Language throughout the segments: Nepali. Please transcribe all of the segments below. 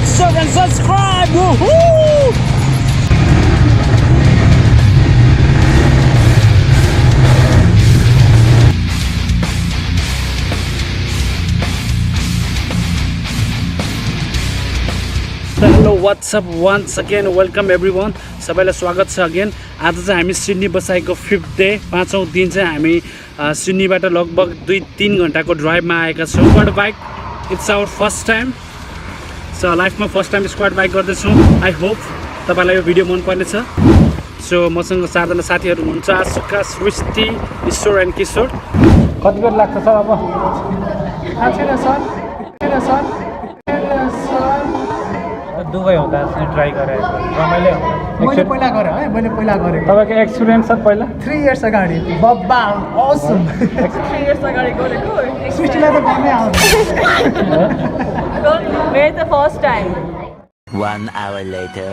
like, share, and subscribe. Woohoo! Hello what's up once again welcome everyone सबैलाई स्वागत छ अगेन। आज चाहिँ हामी सिडनी बसाइको 5th डे 5औं दिन चाहिँ हामी सिडनीबाट लगभग 2-3 घन्टाको ड्राइभमा आएका छौँ। Squad bike it's our first time, so लाइफमा फर्स्ट टाइम स्क्वाड बाइक गर्दैछौँ। आई होप तपाईँलाई यो भिडियो मन पर्नेछ। सो मसँग 4जना साथीहरू हुनुहुन्छ, आशुका, सृष्टि, ईश्वर एन्ड किशोर। कति बेर लाग्छ सर? अब दुबई हुँदा ट्राई गरेँ, रमाइलो। मैले पहिला गरेँ तपाईँको एक्सपिरियन्स छ पहिला? 3 इयर्स अगाडि बब्बा असम 3 years ago गरेको सृष्टिलाई त भन्नै आउँदैन। Where's the first time? 1 hour later.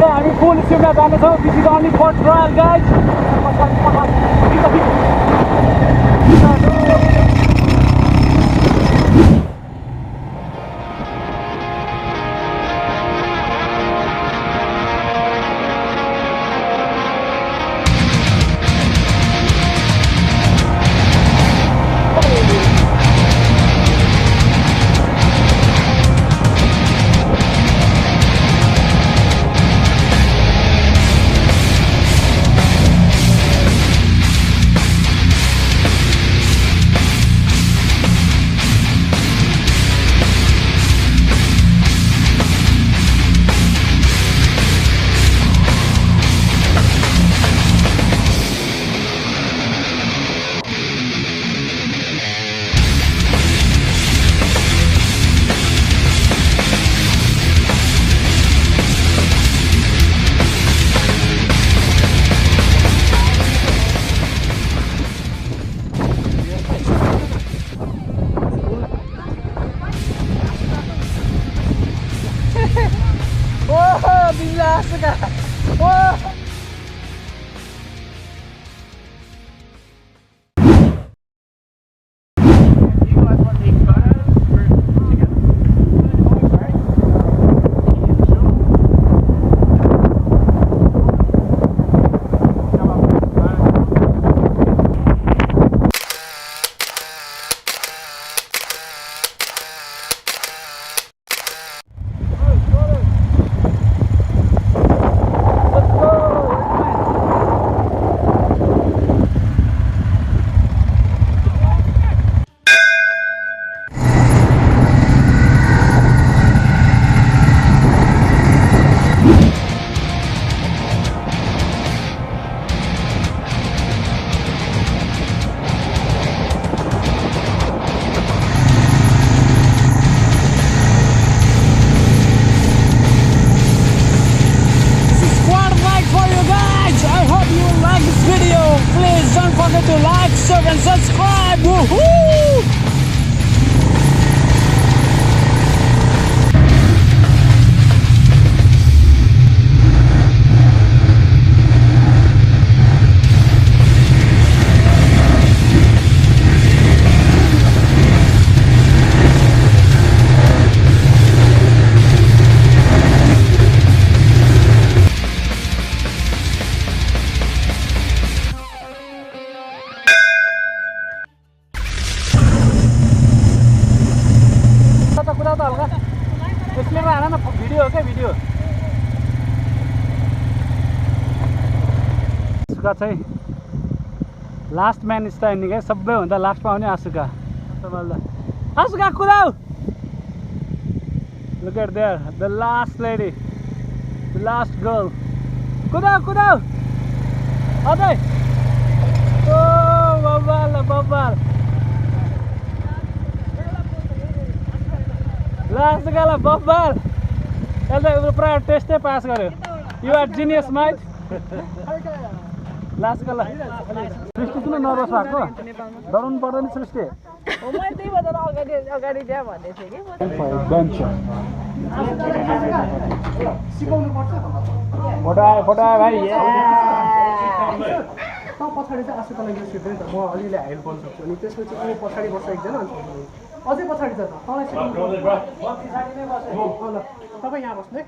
हामी फुल स्पिडमा जानेछौँ। This is only for trial guys. Let's go! त हल्का यसले हान न भिडियो हो क्या भिडियो आसुका चाहिँ लास्ट म्यान स्ट्यान्डिङ है सबैभन्दा लास्टमा आउने आसुका आसुका कुदाऊ Look at there, the last lady, the last girl. Kudaw, kudaw! Ate! Oh, babal, babal. Last gala, babal. Elda prior test pass garyo. You are genius, mate. Last gala. Srishti किन नर्भस भएको? डराउनु पर्दैन सृष्टि. मैले त्यही भएर अगाडि त्यहाँ भन्दै थिएँ कि बेन्च. सिकाउनु पर्छ फोटा भाइ त पछाडि चाहिँ आशुका लागि सिक्दैन त म अलिअलि हेल्प गर्न सक्छु अनि त्यसपछि अनि पछाडि बस्छ एकजना अनि अझै पछाडि छ त तँलाई सिकाउनु ल तपाईँ यहाँ बस्नु है